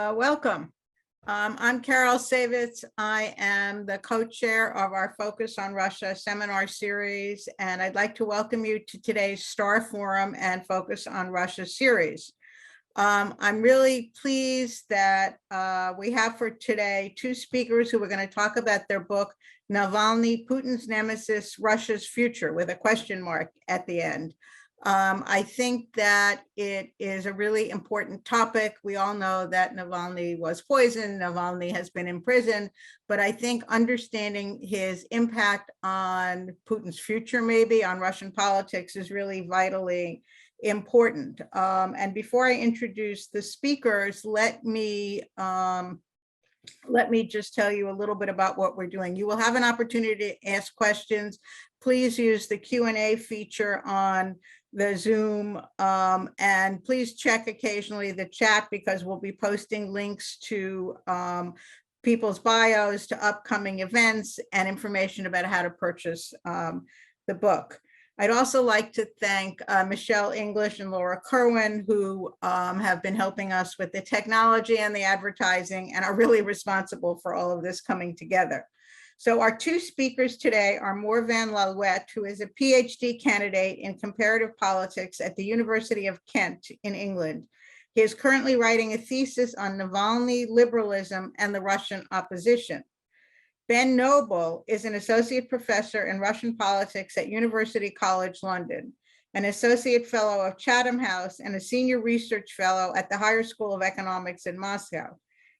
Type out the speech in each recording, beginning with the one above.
Welcome. I'm Carol Savitz. I am the co-chair of our Focus on Russia seminar series, and I'd like to welcome you to today's Starr Forum and Focus on Russia series. I'm really pleased that we have for today two speakers who are going to talk about their book, Navalny, Putin's Nemesis, Russia's Future, with a question mark at the end. I think that it is a really important topic. We all know that Navalny was poisoned, Navalny has been imprisoned, but I think understanding his impact on Putin's future, maybe on Russian politics, is really vitally important. And before I introduce the speakers, let me just tell you a little bit about what we're doing. You will have an opportunity to ask questions. Please use the Q&A feature on the Zoom, and please check occasionally the chat, because we'll be posting links to people's bios, to upcoming events, and information about how to purchase the book. I'd also like to thank Michelle English and Laura Kerwin, who have been helping us with the technology and the advertising and are really responsible for all of this coming together. So our two speakers today are Morvan Lallouet, who is a PhD candidate in comparative politics at the University of Kent in England. He is currently writing a thesis on Navalny, liberalism, and the Russian opposition. Ben Noble is an associate professor in Russian politics at University College London, an associate fellow of Chatham House, and a senior research fellow at the Higher School of Economics in Moscow.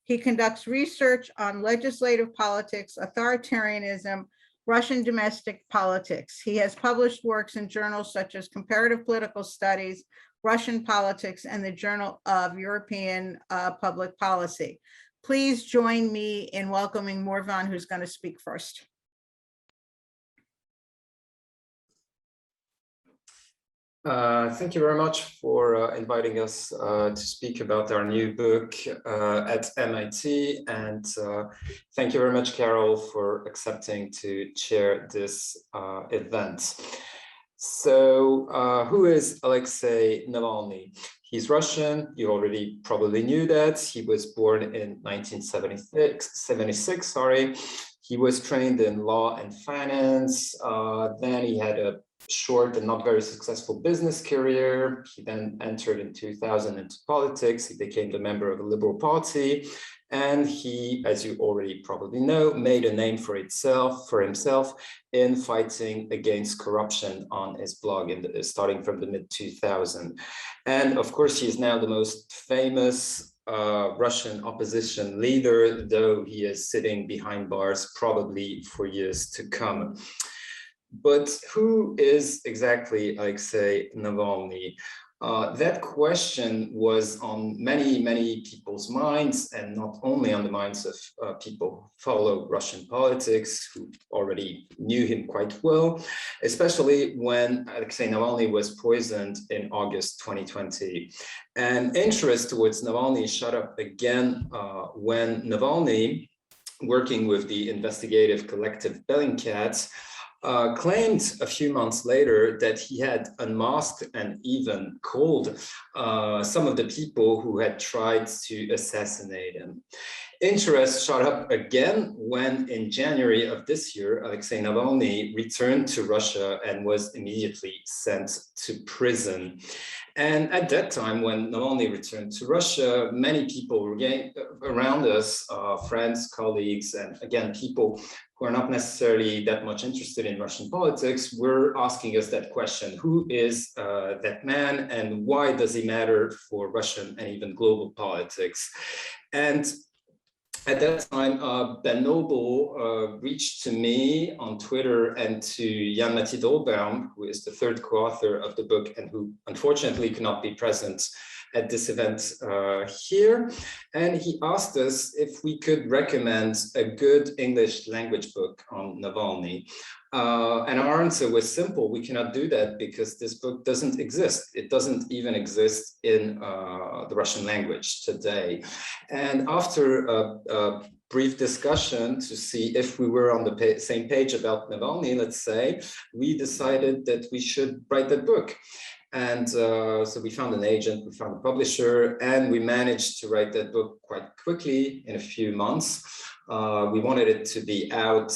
He conducts research on legislative politics, authoritarianism, Russian domestic politics. He has published works in journals such as Comparative Political Studies, Russian Politics, and the Journal of European Public Policy. Please join me in welcoming Morvan, who's going to speak first. Thank you very much for inviting us to speak about our new book at MIT, and thank you very much, Carol, for accepting to chair this event. So who is Alexei Navalny? He's Russian. You already probably knew that. He was born in 1976. He was trained in law and finance. Then he had a short and not very successful business career. He then entered in 2000 into politics. He became the member of the Liberal Party, and he, as you already probably know, made a name for himself in fighting against corruption on his blog starting from the mid-2000s. And of course, he is now the most famous Russian opposition leader, though he is sitting behind bars probably for years to come. But who is exactly Alexei Navalny? That question was on many people's minds, and not only on the minds of people who follow Russian politics, who already knew him quite well, especially when Alexei Navalny was poisoned in August 2020. And interest towards Navalny shot up again when Navalny, working with the investigative collective Bellingcat, claimed a few months later that he had unmasked and even called some of the people who had tried to assassinate him. Interest shot up again when, in January of this year, Alexei Navalny returned to Russia and was immediately sent to prison. And at that time, when Navalny returned to Russia, many people around us, friends, colleagues, and again, people who are not necessarily that much interested in Russian politics, were asking us that question: who is that man, and why does he matter for Russian and even global politics? And at that time, Ben Noble reached to me on Twitter and to Jan Mathieu Dolbaum, who is the third co-author of the book and who unfortunately could not be present at this event here. And he asked us if we could recommend a good English language book on Navalny. And our answer was simple: we cannot do that because this book doesn't exist. It doesn't even exist in the Russian language today. And after a brief discussion to see if we were on the same page about Navalny, let's say, we decided that we should write that book. And so we found an agent, we found a publisher, and we managed to write that book quite quickly in a few months. We wanted it to be out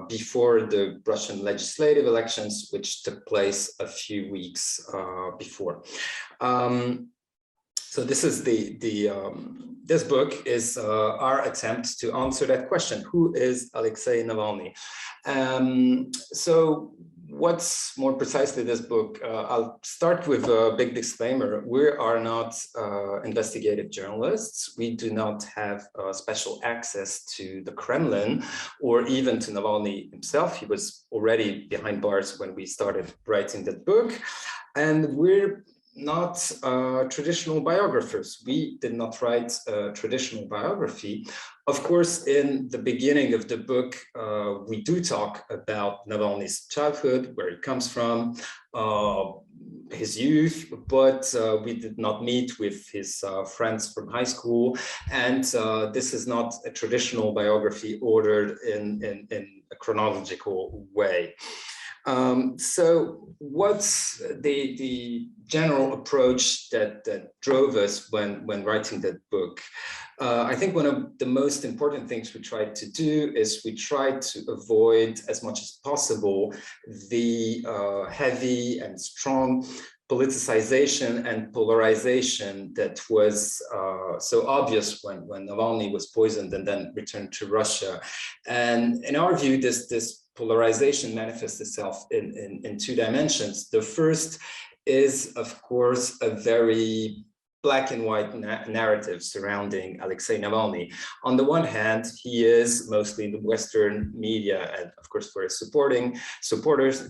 before the Russian legislative elections, which took place a few weeks before. So this is this book is our attempt to answer that question: who is Alexei Navalny? So what's more precisely this book? I'll start with a big disclaimer. We are not investigative journalists. We do not have special access to the Kremlin or even to Navalny himself. He was already behind bars when we started writing that book. And we're not traditional biographers. We did not write a traditional biography. Of course, in the beginning of the book, we do talk about Navalny's childhood, where he comes from, his youth, but we did not meet with his friends from high school. And this is not a traditional biography ordered in a chronological way. So what's the general approach that drove us when writing that book? I think one of the most important things we tried to do is we tried to avoid as much as possible the heavy and strong politicization and polarization that was so obvious when Navalny was poisoned and then returned to Russia. And in our view, this polarization manifests itself in two dimensions. The first is, of course, a very black and white narrative surrounding Alexei Navalny. On the one hand, he is mostly in the Western media, and of course for his supporters,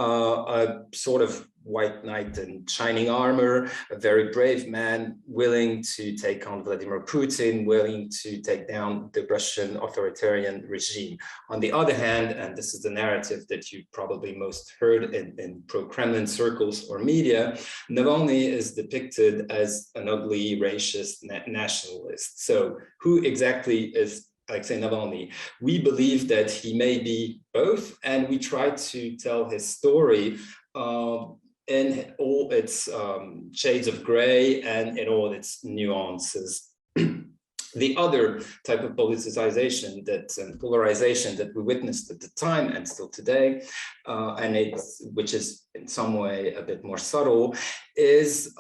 a sort of white knight in shining armor, a very brave man, willing to take on Vladimir Putin, willing to take down the Russian authoritarian regime. On the other hand, and this is the narrative that you probably most heard in pro-Kremlin circles or media, Navalny is depicted as an ugly racist nationalist. So who exactly is Alexei Navalny? We believe that he may be both, and we try to tell his story in all its shades of gray and in all its nuances. The other type of politicization and polarization that we witnessed at the time and still today, which is in some way a bit more subtle, is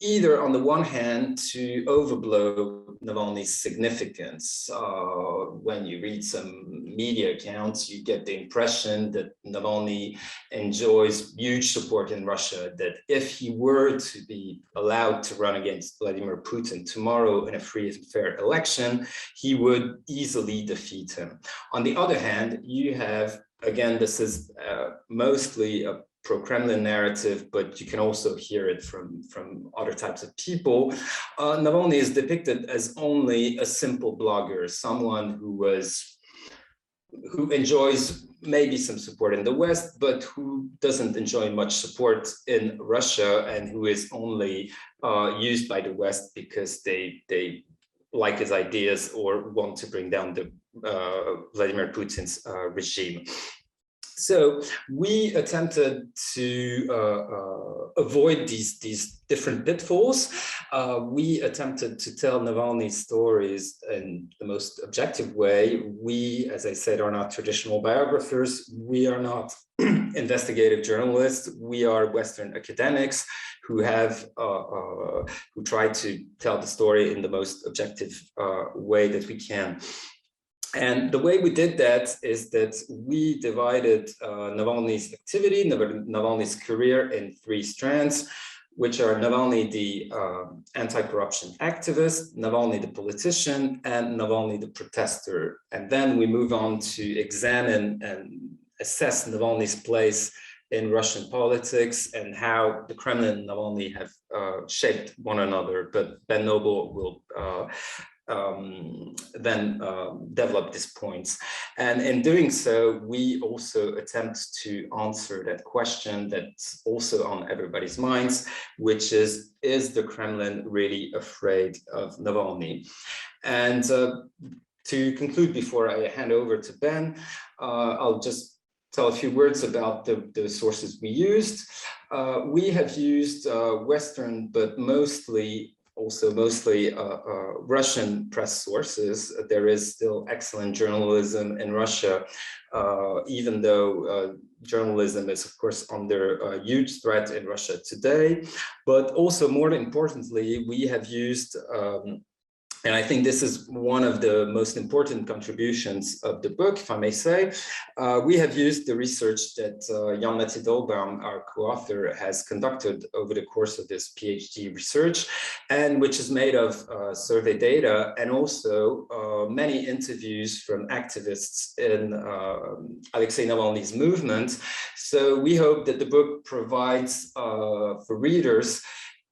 either on the one hand to overblow Navalny's significance. When you read some media accounts, you get the impression that Navalny enjoys huge support in Russia, that if he were to be allowed to run against Vladimir Putin tomorrow in a free and fair election, he would easily defeat him. On the other hand, you have, again, this is mostly a pro-Kremlin narrative, but you can also hear it from other types of people. Navalny is depicted as only a simple blogger, someone who enjoys maybe some support in the West, but who doesn't enjoy much support in Russia, and who is only used by the West because they like his ideas or want to bring down the Vladimir Putin's regime. So we attempted to avoid these different pitfalls. We attempted to tell Navalny's stories in the most objective way. We, as I said, are not traditional biographers. We are not investigative journalists. We are Western academics who try to tell the story in the most objective way that we can. And the way we did that is that we divided Navalny's activity, Navalny's career, in three strands, which are Navalny the anti-corruption activist, Navalny the politician, and Navalny the protester. And then we move on to examine and assess Navalny's place in Russian politics and how the Kremlin and Navalny have shaped one another. But Ben Noble will then develop these points. And in doing so, we also attempt to answer that question that's also on everybody's minds, which is the Kremlin really afraid of Navalny? And to conclude, before I hand over to Ben, I'll just tell a few words about the sources we used. We have used Western, but mostly Russian press sources. There is still excellent journalism in Russia, even though journalism is, of course, under a huge threat in Russia today. But also, more importantly, we have used and I think this is one of the most important contributions of the book, if I may say. We have used the research that Jan-Mette Dolbaum, our co-author, has conducted over the course of this PhD research, and which is made of survey data and also many interviews from activists in Alexei Navalny's movement. So we hope that the book provides for readers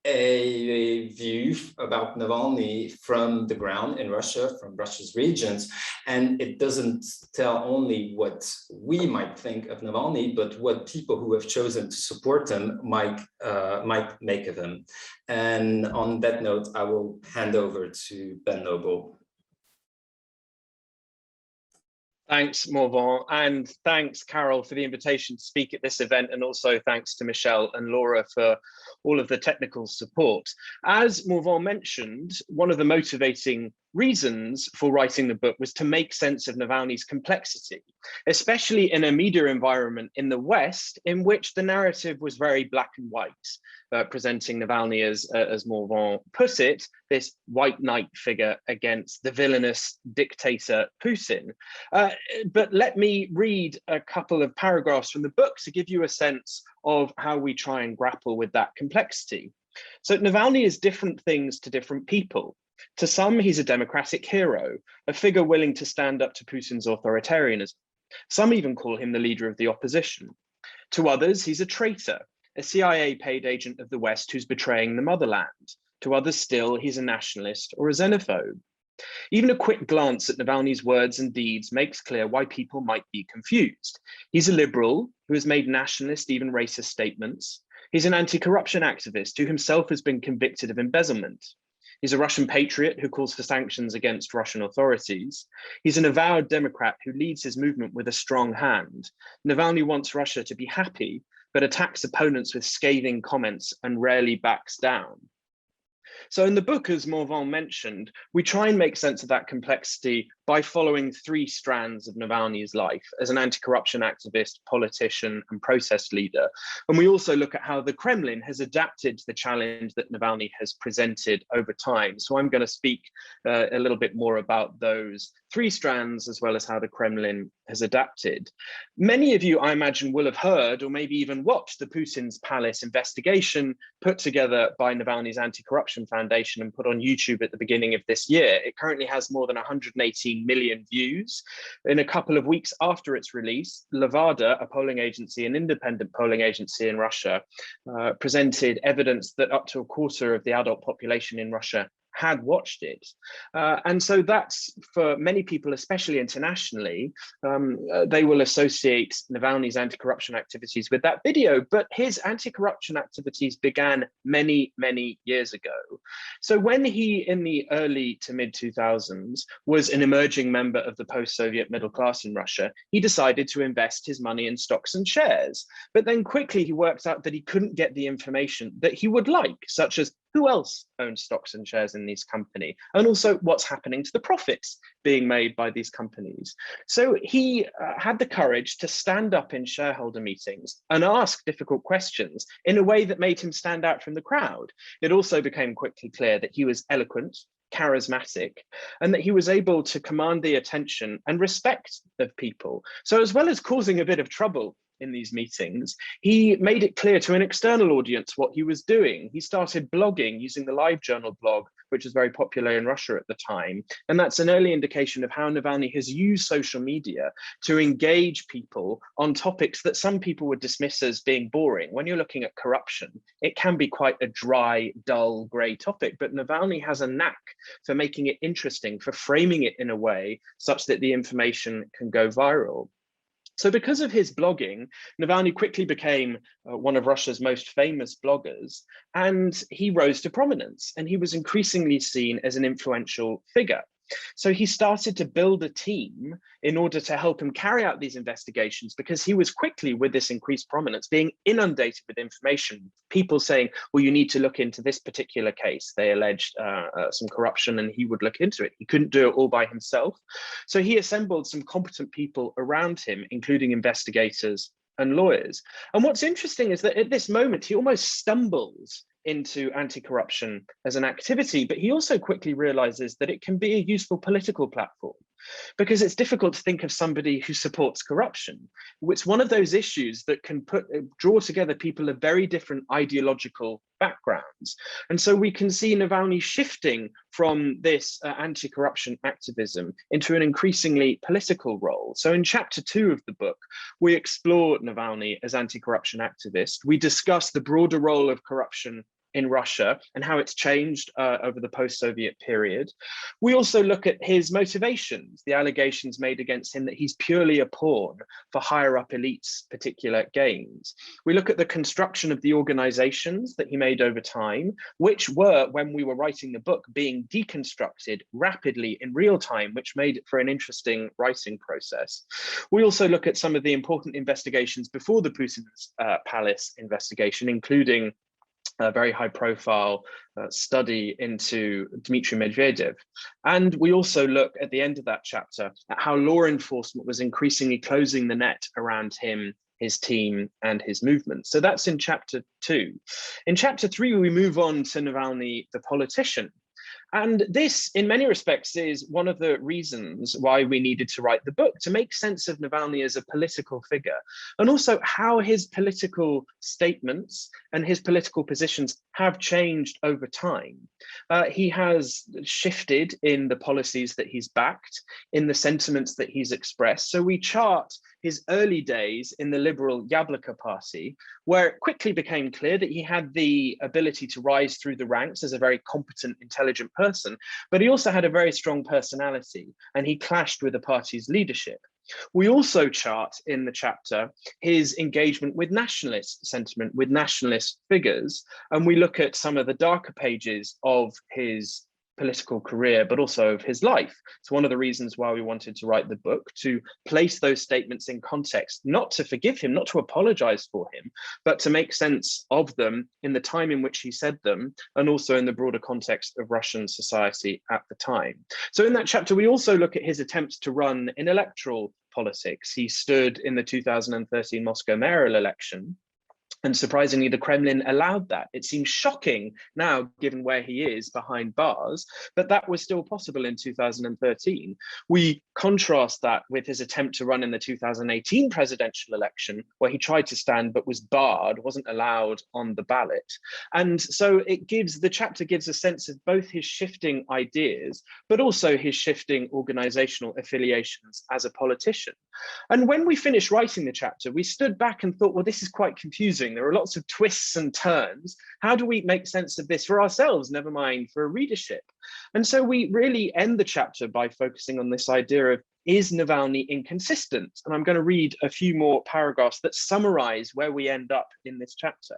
a view about Navalny from the ground in Russia, from Russia's regions, and it doesn't tell only what we might think of Navalny, but what people who have chosen to support him might make of him. And on that note, I will hand over to Ben Noble. Thanks, Morvan, and thanks, Carol, for the invitation to speak at this event, and also thanks to Michelle and Laura for all of the technical support. As Morvan mentioned, one of the motivating reasons for writing the book was to make sense of Navalny's complexity, especially in a media environment in the West in which the narrative was very black and white, presenting Navalny as Morvan put it, this white knight figure against the villainous dictator Putin. But let me read a couple of paragraphs from the book to give you a sense of how we try and grapple with that complexity. So Navalny is different things to different people. To some, he's a democratic hero, a figure willing to stand up to Putin's authoritarianism. Some even call him the leader of the opposition. To others, he's a traitor, a CIA-paid agent of the West who's betraying the motherland. To others still, he's a nationalist or a xenophobe. Even a quick glance at Navalny's words and deeds makes clear why people might be confused. He's a liberal who has made nationalist, even racist statements. He's an anti-corruption activist who himself has been convicted of embezzlement. He's a Russian patriot who calls for sanctions against Russian authorities. He's an avowed Democrat who leads his movement with a strong hand. Navalny wants Russia to be happy, but attacks opponents with scathing comments and rarely backs down. So in the book, as Morvan mentioned, we try and make sense of that complexity by following three strands of Navalny's life as an anti-corruption activist, politician, and protest leader. And we also look at how the Kremlin has adapted to the challenge that Navalny has presented over time. So I'm going to speak a little bit more about those three strands, as well as how the Kremlin has adapted. Many of you, I imagine, will have heard or maybe even watched the Putin's Palace investigation put together by Navalny's Anti-Corruption Foundation and put on YouTube at the beginning of this year. It currently has more than 118 million views. In a couple of weeks after its release, Levada, a polling agency, an independent polling agency in Russia, presented evidence that up to a quarter of the adult population in Russia had watched it. And so that's, for many people, especially internationally, they will associate Navalny's anti-corruption activities with that video, but his anti-corruption activities began many, many years ago. So when he, in the early to mid 2000s, was an emerging member of the post-Soviet middle class in Russia, he decided to invest his money in stocks and shares. But then quickly he worked out that he couldn't get the information that he would like, such as who else owns stocks and shares in these companies, and also what's happening to the profits being made by these companies. So he had the courage to stand up in shareholder meetings and ask difficult questions in a way that made him stand out from the crowd. It also became quickly clear that he was eloquent, charismatic, and that he was able to command the attention and respect of people. So as well as causing a bit of trouble in these meetings, he made it clear to an external audience what he was doing. He started blogging using the LiveJournal blog, which was very popular in Russia at the time. And that's an early indication of how Navalny has used social media to engage people on topics that some people would dismiss as being boring. When you're looking at corruption, it can be quite a dry, dull, grey topic, but Navalny has a knack for making it interesting, for framing it in a way such that the information can go viral. So because of his blogging, Navalny quickly became one of Russia's most famous bloggers, and he rose to prominence, and he was increasingly seen as an influential figure. So he started to build a team in order to help him carry out these investigations, because he was quickly, with this increased prominence, being inundated with information. People saying, well, you need to look into this particular case. They alleged some corruption, and he would look into it. He couldn't do it all by himself. So he assembled some competent people around him, including investigators and lawyers. And what's interesting is that at this moment, he almost stumbles into anti-corruption as an activity, but he also quickly realizes that it can be a useful political platform, because it's difficult to think of somebody who supports corruption. It's one of those issues that can draw together people of very different ideological backgrounds. And so we can see Navalny shifting from this anti-corruption activism into an increasingly political role. So in chapter 2 of the book, we explore Navalny as anti-corruption activist. We discuss the broader role of corruption in Russia and how it's changed over the post-Soviet period. We also look at his motivations, the allegations made against him that he's purely a pawn for higher up elites' particular gains. We look at the construction of the organizations that he made over time, which were, when we were writing the book, being deconstructed rapidly in real time, which made it for an interesting writing process. We also look at some of the important investigations before the Putin's palace investigation, including a very high profile study into Dmitry Medvedev. And we also look at the end of that chapter at how law enforcement was increasingly closing the net around him, his team, and his movement. So that's in chapter 2. In chapter 3, we move on to Navalny, the politician. And this, in many respects, is one of the reasons why we needed to write the book, to make sense of Navalny as a political figure, and also how his political statements and his political positions have changed over time. He has shifted in the policies that he's backed, in the sentiments that he's expressed. So we chart his early days in the liberal Yabloko party, where it quickly became clear that he had the ability to rise through the ranks as a very competent, intelligent person, but he also had a very strong personality, and he clashed with the party's leadership. We also chart in the chapter his engagement with nationalist sentiment, with nationalist figures, and we look at some of the darker pages of his political career, but also of his life. It's one of the reasons why we wanted to write the book, to place those statements in context, not to forgive him, not to apologize for him, but to make sense of them in the time in which he said them, and also in the broader context of Russian society at the time. So in that chapter, we also look at his attempts to run in electoral politics. He stood in the 2013 Moscow mayoral election, and surprisingly, the Kremlin allowed that. It seems shocking now, given where he is behind bars, but that was still possible in 2013. We contrast that with his attempt to run in the 2018 presidential election, where he tried to stand but was barred, wasn't allowed on the ballot. And so the chapter gives a sense of both his shifting ideas, but also his shifting organizational affiliations as a politician. And when we finished writing the chapter, we stood back and thought, well, this is quite confusing. There are lots of twists and turns. How do we make sense of this for ourselves, never mind for a readership? And so we really end the chapter by focusing on this idea of, is Navalny inconsistent? And I'm going to read a few more paragraphs that summarize where we end up in this chapter.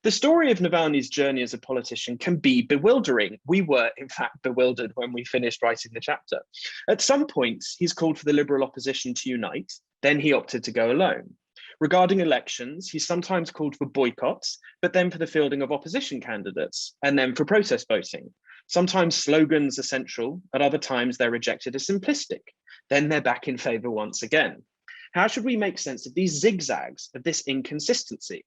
The story of Navalny's journey as a politician can be bewildering. We were, in fact, bewildered when we finished writing the chapter. At some points, he's called for the liberal opposition to unite. Then he opted to go alone. Regarding elections, he's sometimes called for boycotts, but then for the fielding of opposition candidates, and then for protest voting. Sometimes slogans are central, at other times they're rejected as simplistic. Then they're back in favor once again. How should we make sense of these zigzags, of this inconsistency?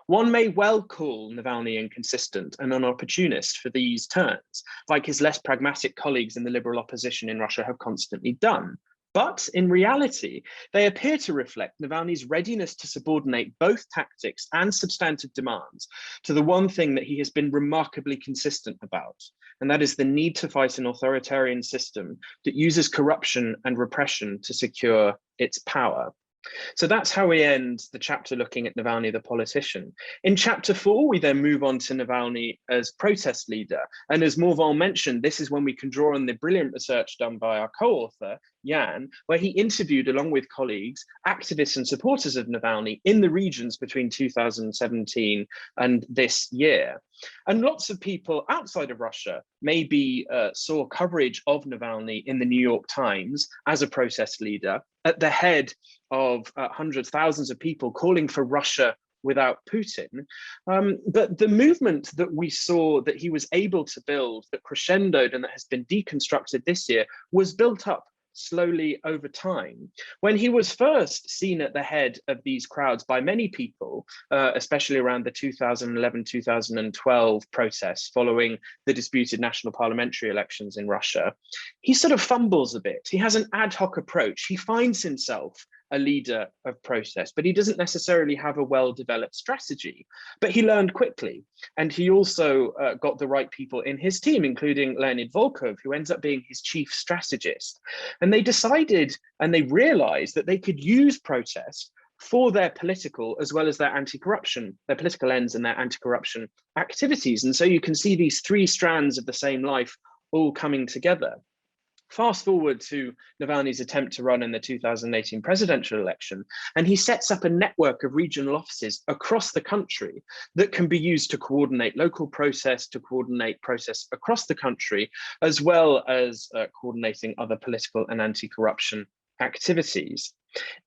One may well call Navalny inconsistent and an opportunist for these turns, like his less pragmatic colleagues in the liberal opposition in Russia have constantly done. But in reality, they appear to reflect Navalny's readiness to subordinate both tactics and substantive demands to the one thing that he has been remarkably consistent about, and that is the need to fight an authoritarian system that uses corruption and repression to secure its power. So that's how we end the chapter looking at Navalny, the politician. In chapter 4, we then move on to Navalny as protest leader. And as Morvan mentioned, this is when we can draw on the brilliant research done by our co-author, Jan, where he interviewed, along with colleagues, activists and supporters of Navalny in the regions between 2017 and this year. And lots of people outside of Russia maybe saw coverage of Navalny in the New York Times as a protest leader at the head of hundreds, thousands of people calling for Russia without Putin. But the movement that we saw that he was able to build, that crescendoed and that has been deconstructed this year, was built up slowly over time. When he was first seen at the head of these crowds by many people, especially around the 2011-2012 protests following the disputed national parliamentary elections in Russia, he sort of fumbles a bit. He has an ad hoc approach. He finds himself a leader of protest, but he doesn't necessarily have a well-developed strategy. But he learned quickly, and he also got the right people in his team, including Leonid Volkov, who ends up being his chief strategist. And they decided and they realized that they could use protest for their political as well as their anti-corruption, their political ends and their anti-corruption activities. And so you can see these three strands of the same life all coming together. Fast forward to Navalny's attempt to run in the 2018 presidential election, and he sets up a network of regional offices across the country that can be used to coordinate local protests, to coordinate protests across the country, as well as coordinating other political and anti-corruption activities.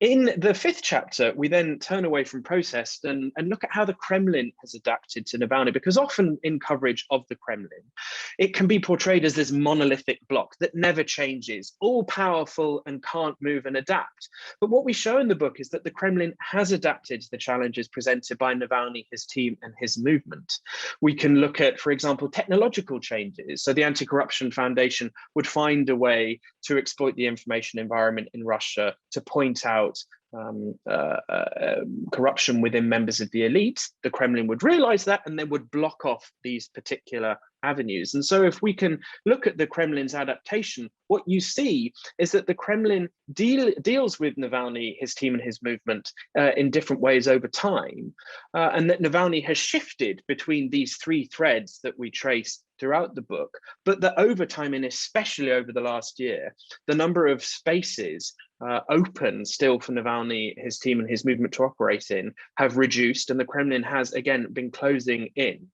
In the fifth chapter, we then turn away from protest and look at how the Kremlin has adapted to Navalny, because often in coverage of the Kremlin, it can be portrayed as this monolithic bloc that never changes, all powerful and can't move and adapt. But what we show in the book is that the Kremlin has adapted to the challenges presented by Navalny, his team, and his movement. We can look at, for example, technological changes. So the Anti-Corruption Foundation would find a way to exploit the information environment in Russia to point out corruption within members of the elite. The Kremlin would realize that and they would block off these particular avenues. And so if we can look at the Kremlin's adaptation, what you see is that the Kremlin deals with Navalny, his team and his movement in different ways over time, and that Navalny has shifted between these three threads that we trace throughout the book, but that over time, and especially over the last year, the number of spaces open still for Navalny, his team and his movement to operate in have reduced, and the Kremlin has again been closing in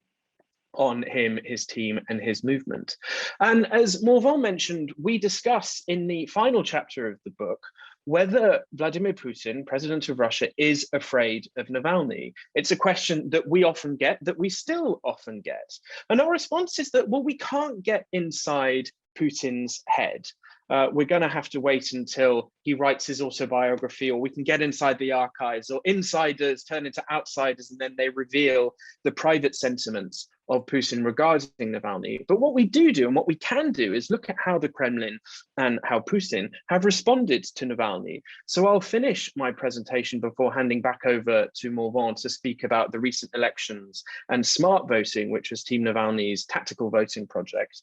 on him, his team and his movement. And as Morvan mentioned, we discuss in the final chapter of the book whether Vladimir Putin, president of Russia, is afraid of Navalny. It's a question that we often get, that we still often get. And our response is that, well, we can't get inside Putin's head. We're going to have to wait until he writes his autobiography, or we can get inside the archives, or insiders turn into outsiders and then they reveal the private sentiments of Putin regarding Navalny. But what we do and what we can do is look at how the Kremlin and how Putin have responded to Navalny. So I'll finish my presentation before handing back over to Morvan to speak about the recent elections and smart voting, which was Team Navalny's tactical voting project,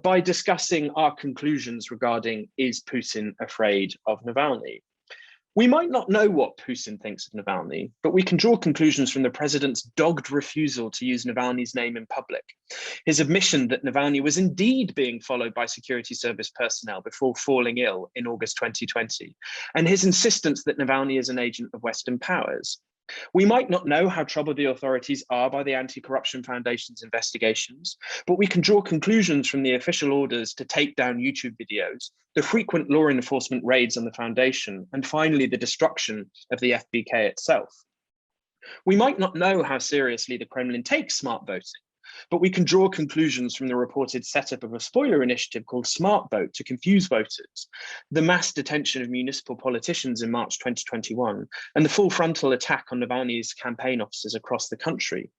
by discussing our conclusions regarding, is Putin afraid of Navalny? We might not know what Putin thinks of Navalny, but we can draw conclusions from the president's dogged refusal to use Navalny's name in public, his admission that Navalny was indeed being followed by security service personnel before falling ill in August 2020, and his insistence that Navalny is an agent of Western powers. We might not know how troubled the authorities are by the Anti-Corruption Foundation's investigations, but we can draw conclusions from the official orders to take down YouTube videos, the frequent law enforcement raids on the foundation, and finally the destruction of the FBK itself. We might not know how seriously the Kremlin takes smart voting, but we can draw conclusions from the reported setup of a spoiler initiative called Smart Vote to confuse voters, the mass detention of municipal politicians in March 2021, and the full frontal attack on Navalny's campaign offices across the country.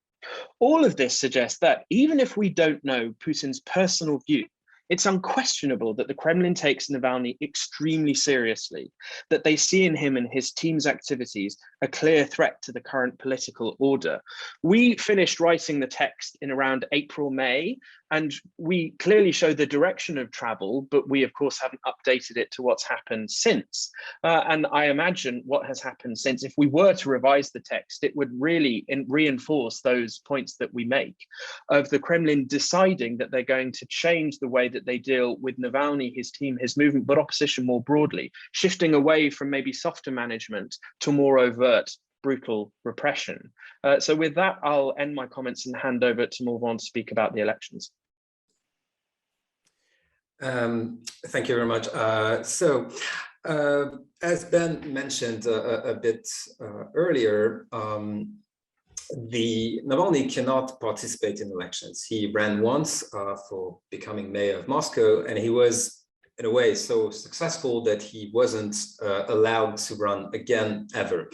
All of this suggests that even if we don't know Putin's personal view, it's unquestionable that the Kremlin takes Navalny extremely seriously, that they see in him and his team's activities a clear threat to the current political order. We finished writing the text in around April, May, And we clearly show the direction of travel, but we, of course, haven't updated it to what's happened since. And I imagine what has happened since, if we were to revise the text, it would really reinforce those points that we make of the Kremlin deciding that they're going to change the way that they deal with Navalny, his team, his movement, but opposition more broadly, shifting away from maybe softer management to more overt, brutal repression. So with that, I'll end my comments and hand over to Morvan to speak about the elections. Thank you very much. As Ben mentioned a bit earlier, Navalny cannot participate in elections. He ran once for becoming mayor of Moscow, and he was, in a way, so successful that he wasn't allowed to run again ever.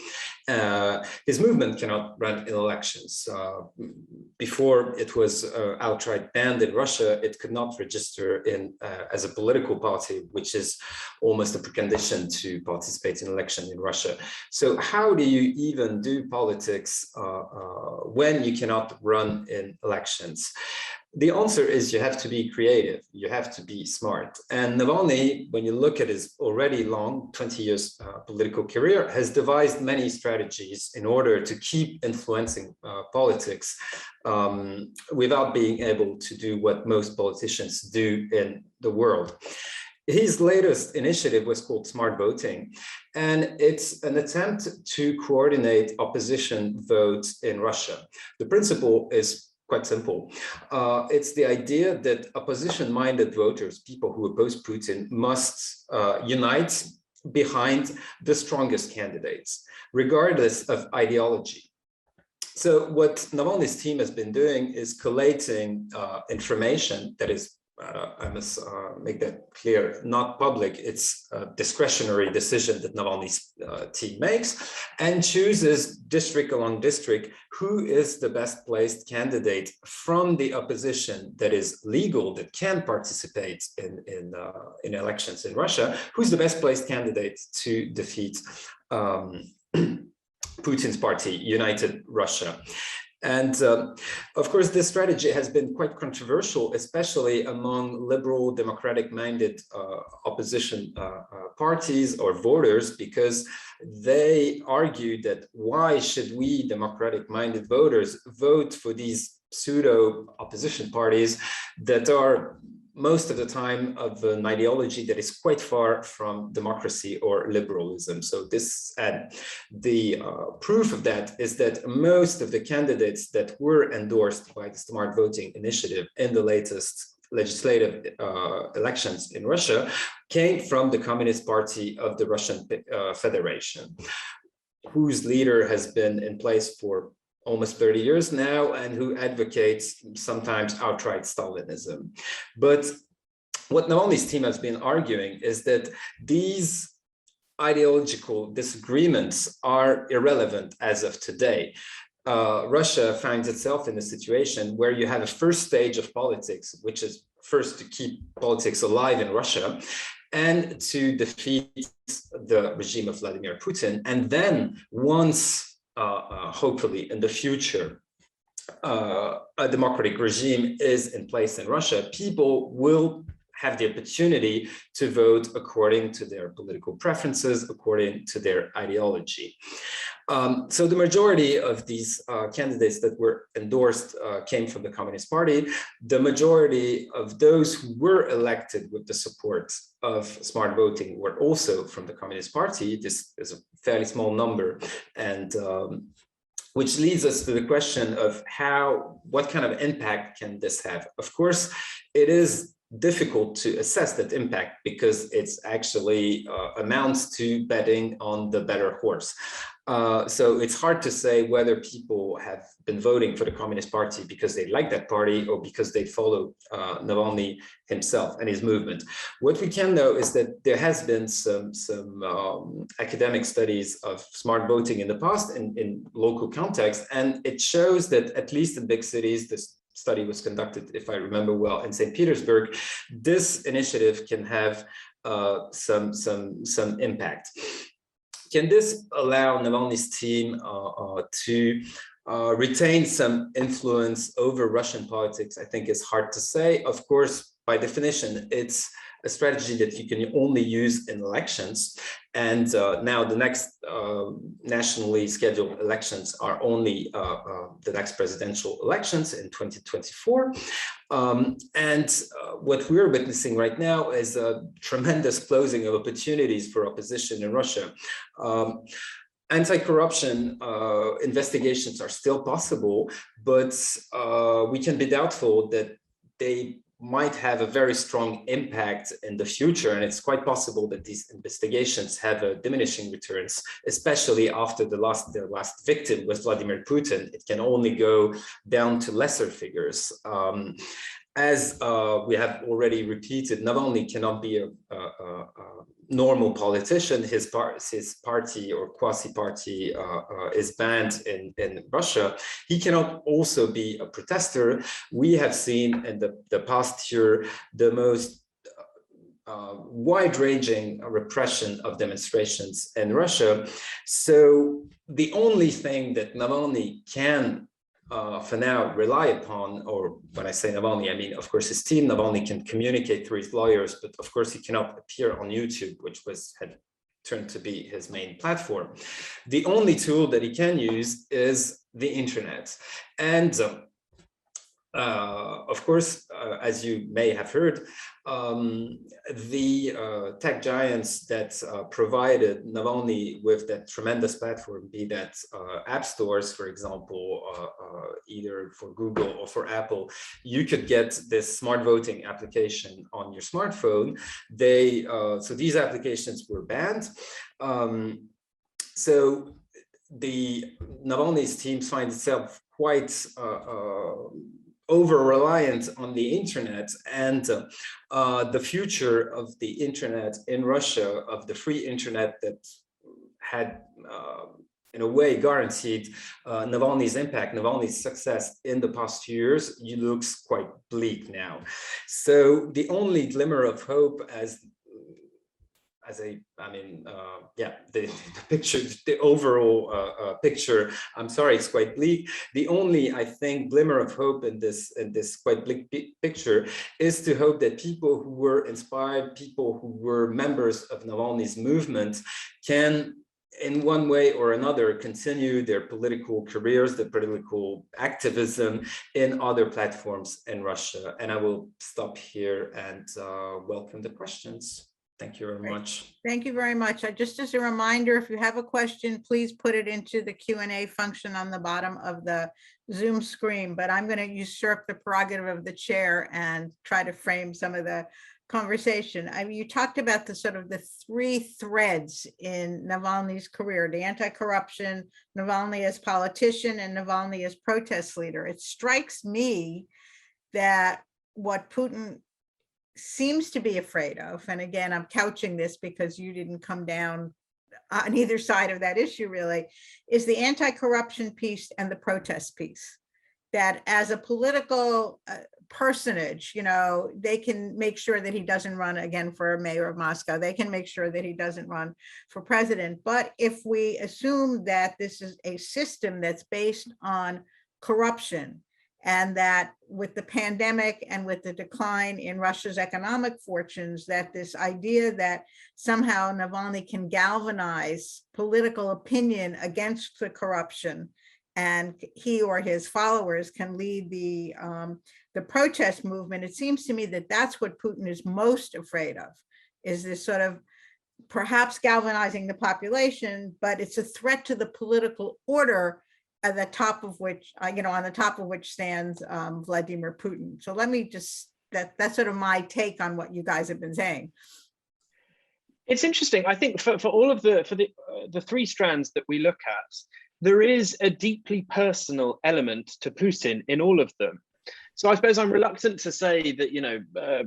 His movement cannot run in elections. Before it was outright banned in Russia, it could not register as a political party, which is almost a precondition to participate in election in Russia. So how do you even do politics when you cannot run in elections? The answer is you have to be creative, you have to be smart. And Navalny, when you look at his already long 20 years political career, has devised many strategies in order to keep influencing politics without being able to do what most politicians do in the world. His latest initiative was called Smart Voting, and it's an attempt to coordinate opposition votes in Russia. The principle is quite simple. It's the idea that opposition-minded voters, people who oppose Putin, must unite behind the strongest candidates, regardless of ideology. So what Navalny's team has been doing is collating information that is, I must make that clear, not public. It's a discretionary decision that Navalny's team makes, and chooses district along district who is the best placed candidate from the opposition that is legal, that can participate in elections in Russia, who's the best placed candidate to defeat Putin's party, United Russia. And of course, this strategy has been quite controversial, especially among liberal, democratic-minded opposition parties or voters, because they argue that why should we, democratic-minded voters, vote for these pseudo-opposition parties that are most of the time of an ideology that is quite far from democracy or liberalism. So this, and the proof of that is that most of the candidates that were endorsed by the Smart Voting initiative in the latest legislative elections in Russia came from the Communist Party of the Russian Federation, whose leader has been in place for almost 30 years now, and who advocates sometimes outright Stalinism. But what Navalny's team has been arguing is that these ideological disagreements are irrelevant as of today. Russia finds itself in a situation where you have a first stage of politics, which is first to keep politics alive in Russia and to defeat the regime of Vladimir Putin. And then once hopefully in the future, a democratic regime is in place in Russia, people will have the opportunity to vote according to their political preferences, according to their ideology. So the majority of these candidates that were endorsed came from the Communist Party. The majority of those who were elected with the support of Smart Voting were also from the Communist Party. This is a fairly small number, and which leads us to the question of what kind of impact can this have? Of course, it is difficult to assess that impact because it's actually amounts to betting on the better horse. So it's hard to say whether people have been voting for the Communist Party because they like that party or because they follow Navalny himself and his movement. What we can know is that there has been some academic studies of smart voting in the past in local context, and it shows that at least in big cities, this study was conducted, if I remember well, in St. Petersburg, this initiative can have some impact. Can this allow Navalny's team to retain some influence over Russian politics, I think is hard to say. Of course, by definition, it's a strategy that you can only use in elections. And now the next nationally scheduled elections are only the next presidential elections in 2024. What we're witnessing right now is a tremendous closing of opportunities for opposition in Russia. Anti-corruption investigations are still possible, but we can be doubtful that they might have a very strong impact in the future. And it's quite possible that these investigations have a diminishing returns, especially after their last victim was Vladimir Putin. It can only go down to lesser figures. As we have already repeated, Navalny cannot be a normal politician. His party or quasi-party is banned in Russia. He cannot also be a protester. We have seen in the past year the most wide-ranging repression of demonstrations in Russia. So the only thing that Navalny can for now rely upon, or when I say Navalny, I mean, of course, his team. Navalny can communicate through his lawyers, but of course he cannot appear on YouTube, which had turned to be his main platform. The only tool that he can use is the internet. And of course, as you may have heard, the tech giants that provided Navalny with that tremendous platform, be that app stores, for example, either for Google or for Apple, you could get this smart voting application on your smartphone. So these applications were banned. So the Navalny's team finds itself quite over-reliant on the internet, and the future of the internet in Russia, of the free internet that had in a way guaranteed Navalny's impact, Navalny's success in the past few years, looks quite bleak now. So the only glimmer of hope the picture, the overall picture, I'm sorry, it's quite bleak. The only, I think, glimmer of hope in this quite bleak picture is to hope that people who were inspired, people who were members of Navalny's movement can, in one way or another, continue their political careers, their political activism in other platforms in Russia. And I will stop here and welcome the questions. Thank you very much. Thank you very much. Just as a reminder, if you have a question, please put it into the Q&A function on the bottom of the Zoom screen, but I'm going to usurp the prerogative of the chair and try to frame some of the conversation. I mean, you talked about the sort of the three threads in Navalny's career: the anti-corruption, Navalny as politician, and Navalny as protest leader. It strikes me that what Putin seems to be afraid of, and again, I'm couching this because you didn't come down on either side of that issue really, is the anti-corruption piece and the protest piece. That as a political personage, they can make sure that he doesn't run again for mayor of Moscow. They can make sure that he doesn't run for president. But if we assume that this is a system that's based on corruption, and that with the pandemic and with the decline in Russia's economic fortunes, that this idea that somehow Navalny can galvanize political opinion against the corruption, and he or his followers can lead the protest movement, it seems to me that that's what Putin is most afraid of, is this sort of perhaps galvanizing the population, but it's a threat to the political order at the top of which, on the top of which stands Vladimir Putin. So let me that's sort of my take on what you guys have been saying. It's interesting. I think for all of the three strands that we look at, there is a deeply personal element to Putin in all of them. So I suppose I'm reluctant to say that,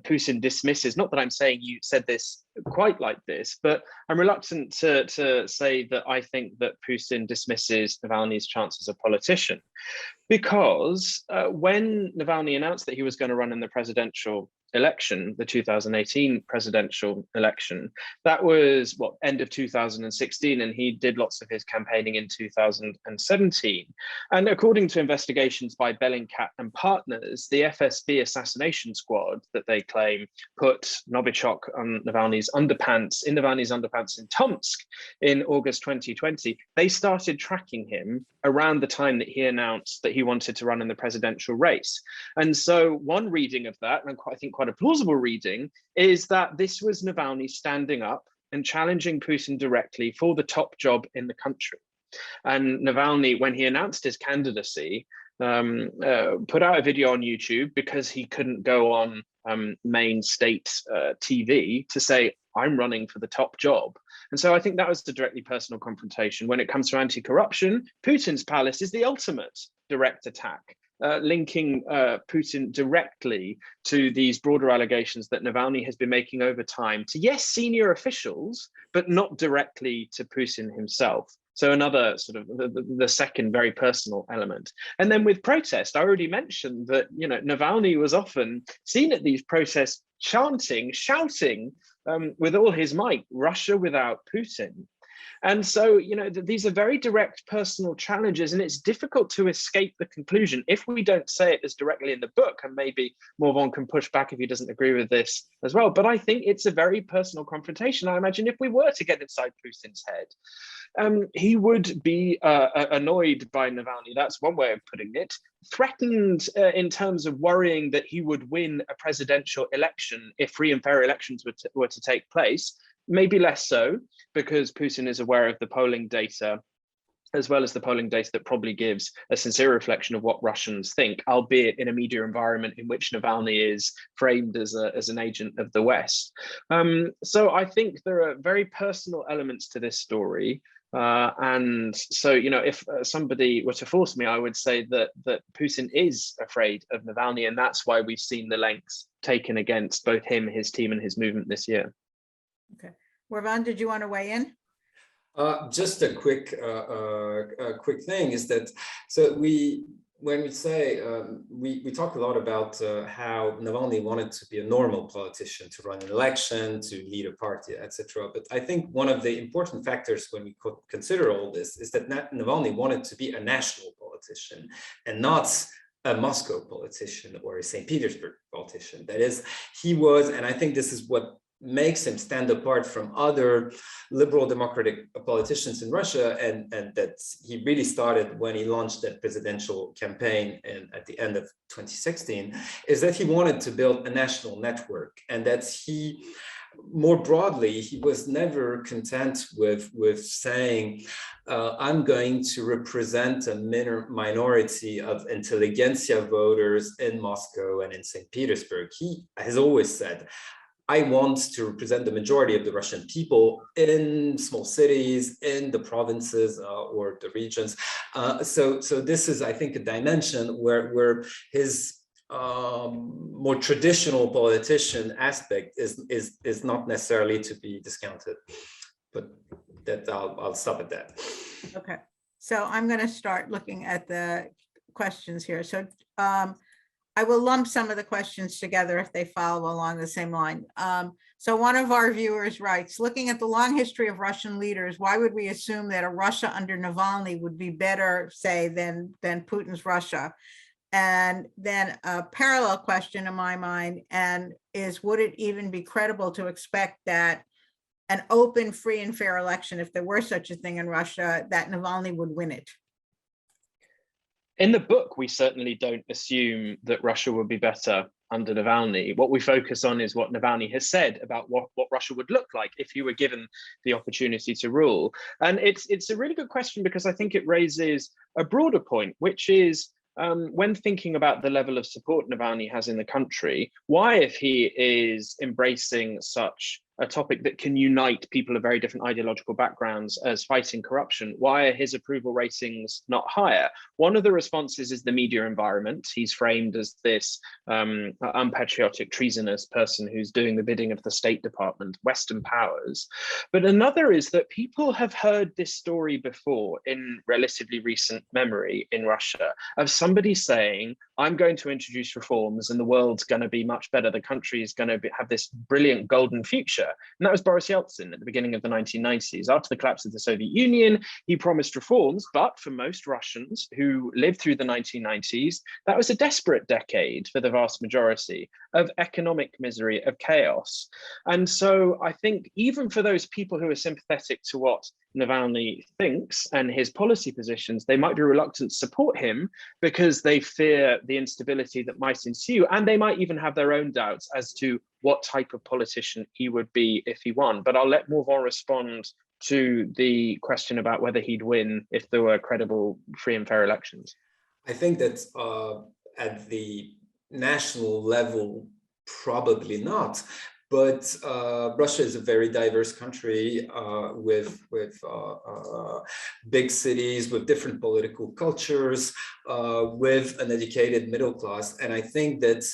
Putin dismisses, not that I'm saying you said this quite like this, but I'm reluctant to say that I think that Putin dismisses Navalny's chance as a politician. Because when Navalny announced that he was going to run in the presidential election, the 2018 presidential election. That was end of 2016, and he did lots of his campaigning in 2017. And according to investigations by Bellingcat and partners, the FSB assassination squad that they claim put Novichok on Navalny's underpants in Tomsk in August 2020, they started tracking him around the time that he announced that he wanted to run in the presidential race. And so one reading of that, and I think quite a plausible reading, is that this was Navalny standing up and challenging Putin directly for the top job in the country. And Navalny, when he announced his candidacy, put out a video on YouTube because he couldn't go on main state TV to say, I'm running for the top job. And so I think that was the directly personal confrontation. When it comes to anti-corruption, Putin's palace is the ultimate direct attack, linking Putin directly to these broader allegations that Navalny has been making over time to, yes, senior officials, but not directly to Putin himself. So another sort of the second very personal element. And then with protest, I already mentioned that, you know, Navalny was often seen at these protests chanting, shouting with all his might, Russia without Putin. And so, you know, these are very direct personal challenges, and it's difficult to escape the conclusion if we don't say it as directly in the book, and maybe Morvan can push back if he doesn't agree with this as well. But I think it's a very personal confrontation. I imagine if we were to get inside Putin's head, he would be annoyed by Navalny. That's one way of putting it. Threatened in terms of worrying that he would win a presidential election if free and fair elections were to take place. Maybe less so, because Putin is aware of the polling data, as well as the polling data that probably gives a sincere reflection of what Russians think, albeit in a media environment in which Navalny is framed as an agent of the West. So I think there are very personal elements to this story. And so, you know, if somebody were to force me, I would say that Putin is afraid of Navalny, and that's why we've seen the lengths taken against both him, his team, and his movement this year. Okay. Morvan, did you want to weigh in? Just a quick thing is that, so when we say, we talk a lot about how Navalny wanted to be a normal politician, to run an election, to lead a party, etc. But I think one of the important factors when we consider all this is that Navalny wanted to be a national politician and not a Moscow politician or a St. Petersburg politician. That is, he was, and I think this is what makes him stand apart from other liberal democratic politicians in Russia, and that he really started when he launched that presidential campaign at the end of 2016, is that he wanted to build a national network, and that he, more broadly, he was never content with saying, I'm going to represent a minority of intelligentsia voters in Moscow and in St. Petersburg. He has always said, I want to represent the majority of the Russian people in small cities, in the provinces or the regions. So this is, I think, a dimension where his more traditional politician aspect is not necessarily to be discounted. But that I'll stop at that. Okay, so I'm going to start looking at the questions here. So I will lump some of the questions together if they follow along the same line. So one of our viewers writes, looking at the long history of Russian leaders, why would we assume that a Russia under Navalny would be better, say, than Putin's Russia? And then a parallel question in my mind is, would it even be credible to expect that an open, free, and fair election, if there were such a thing in Russia, that Navalny would win it? In the book, we certainly don't assume that Russia would be better under Navalny. What we focus on is what Navalny has said about what Russia would look like if he were given the opportunity to rule. And it's a really good question, because I think it raises a broader point, which is when thinking about the level of support Navalny has in the country, why, if he is embracing such a topic that can unite people of very different ideological backgrounds as fighting corruption, why are his approval ratings not higher? One of the responses is the media environment. He's framed as this unpatriotic, treasonous person who's doing the bidding of the State Department, Western powers. But another is that people have heard this story before in relatively recent memory in Russia of somebody saying, I'm going to introduce reforms and the world's going to be much better. The country is going to have this brilliant golden future. And that was Boris Yeltsin at the beginning of the 1990s. After the collapse of the Soviet Union, he promised reforms, but for most Russians who lived through the 1990s, that was a desperate decade for the vast majority of economic misery, of chaos. And so I think even for those people who are sympathetic to what Navalny thinks and his policy positions, they might be reluctant to support him because they fear the instability that might ensue. And they might even have their own doubts as to what type of politician he would be if he won. But I'll let Morvan respond to the question about whether he'd win if there were credible, free and fair elections. I think that at the national level, probably not. But Russia is a very diverse country with big cities, with different political cultures, with an educated middle class. And I think that,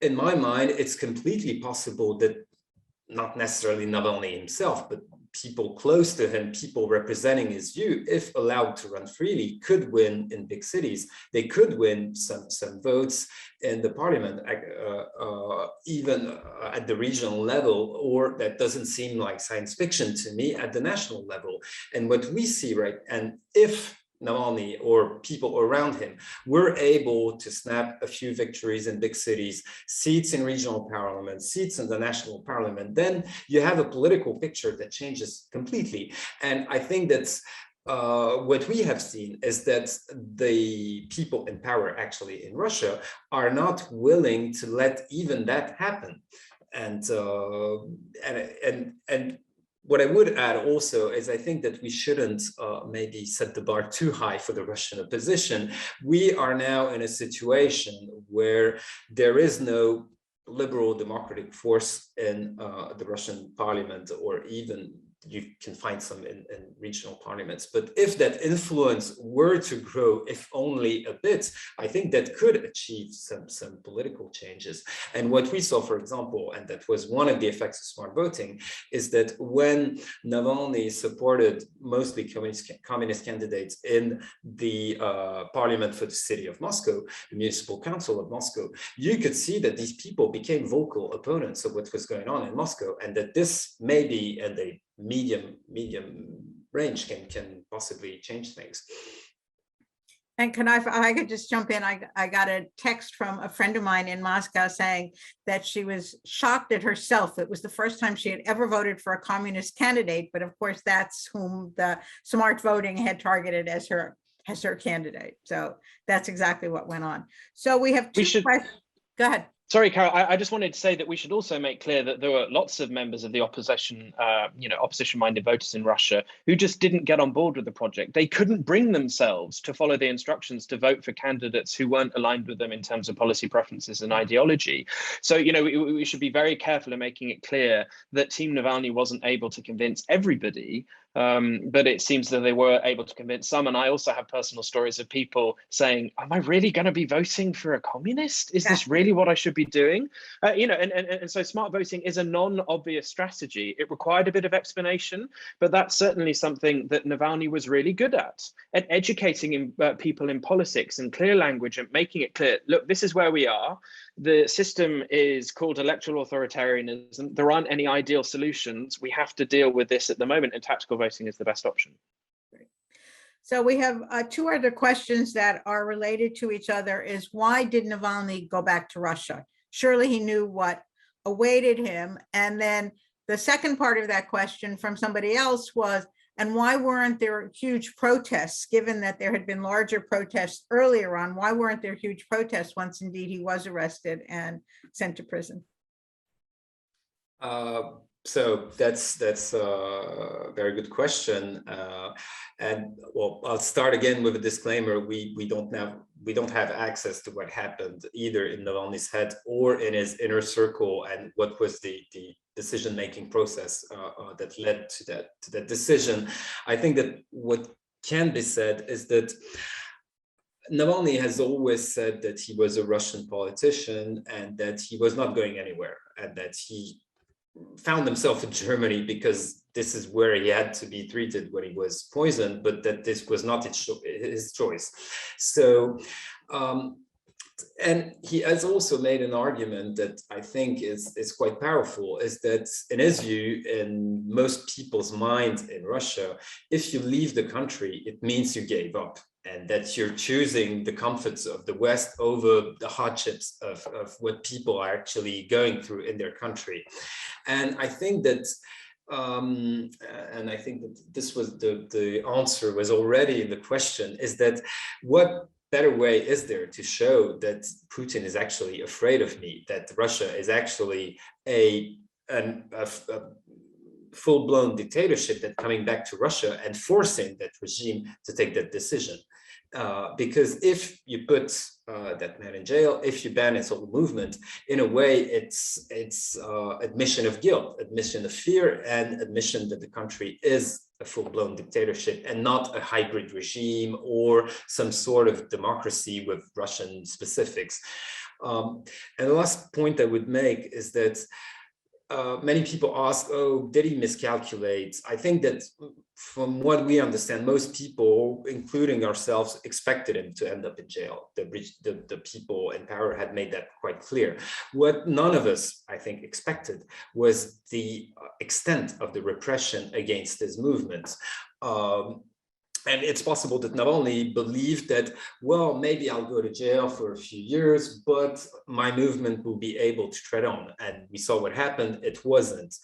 in my mind, it's completely possible that not necessarily Navalny himself, but people close to him, people representing his view, if allowed to run freely, could win in big cities. They could win some votes in the parliament, even at the regional level, or that doesn't seem like science fiction to me, at the national level. And what we see, right, and if Navalny or people around him were able to snap a few victories in big cities, seats in regional parliament, seats in the national parliament, then you have a political picture that changes completely. And I think that's what we have seen is that the people in power actually in Russia are not willing to let even that happen. And what I would add also is I think that we shouldn't maybe set the bar too high for the Russian opposition. We are now in a situation where there is no liberal democratic force in the Russian parliament, or even you can find some in regional parliaments. But if that influence were to grow, if only a bit, I think that could achieve some political changes. And what we saw, for example, and that was one of the effects of smart voting, is that when Navalny supported mostly communist candidates in the parliament for the city of Moscow, the municipal council of Moscow, you could see that these people became vocal opponents of what was going on in Moscow, and that this maybe in the medium range can possibly change things. And if I could just jump in, I got a text from a friend of mine in Moscow saying that she was shocked at herself. It was the first time she had ever voted for a communist candidate, but of course that's whom the smart voting had targeted as her candidate. So that's exactly what went on. So we have two questions. Go ahead. Sorry, Carol, I just wanted to say that we should also make clear that there were lots of members of the opposition, opposition-minded voters in Russia who just didn't get on board with the project. They couldn't bring themselves to follow the instructions to vote for candidates who weren't aligned with them in terms of policy preferences and ideology. So, we should be very careful in making it clear that Team Navalny wasn't able to convince everybody, but it seems that they were able to convince some. And I also have personal stories of people saying, am I really going to be voting for a communist? Is this really what I should be doing? And so smart voting is a non-obvious strategy. It required a bit of explanation, but that's certainly something that Navalny was really good at educating people in politics in clear language and making it clear, look, this is where we are. The system is called electoral authoritarianism. There aren't any ideal solutions. We have to deal with this at the moment, and tactical voting is the best option. So we have two other questions that are related to each other. Is why did Navalny go back to Russia? Surely he knew what awaited him. And then the second part of that question from somebody else was, and why weren't there huge protests, given that there had been larger protests earlier on? Why weren't there huge protests once indeed he was arrested and sent to prison? So that's a very good question, and well, I'll start again with a disclaimer. We don't have access to what happened either in Navalny's head or in his inner circle, and what was the decision-making process that led to that decision. I think that what can be said is that Navalny has always said that he was a Russian politician and that he was not going anywhere, and that he found himself in Germany because this is where he had to be treated when he was poisoned, but that this was not his choice. So, and he has also made an argument that I think is quite powerful, is that in his view, in most people's minds in Russia, if you leave the country, it means you gave up, and that you're choosing the comforts of the West over the hardships of what people are actually going through in their country. And I think that this was the answer was already in the question, is that what better way is there to show that Putin is actually afraid of me, that Russia is actually a full-blown dictatorship, that coming back to Russia and forcing that regime to take that decision. Because if you put that man in jail, if you ban his whole movement, in a way, it's admission of guilt, admission of fear, and admission that the country is a full-blown dictatorship and not a hybrid regime or some sort of democracy with Russian specifics. And the last point I would make is that many people ask, oh, did he miscalculate? I think that from what we understand, most people, including ourselves, expected him to end up in jail. The people in power had made that quite clear. What none of us, I think, expected was the extent of the repression against his movement. And it's possible that Navalny believed that, well, maybe I'll go to jail for a few years, but my movement will be able to tread on. And we saw what happened. It wasn't.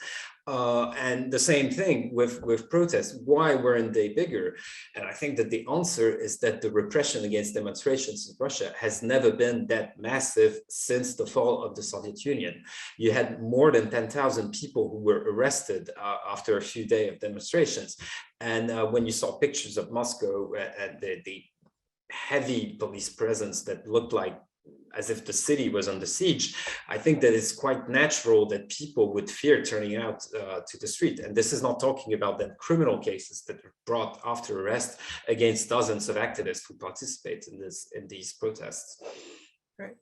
And the same thing with protests. Why weren't they bigger? And I think that the answer is that the repression against demonstrations in Russia has never been that massive since the fall of the Soviet Union. You had more than 10,000 people who were arrested after a few days of demonstrations. And when you saw pictures of Moscow and the heavy police presence that looked like as if the city was under siege, I think that it's quite natural that people would fear turning out to the street. And this is not talking about the criminal cases that were brought after arrest against dozens of activists who participate in these protests. Right.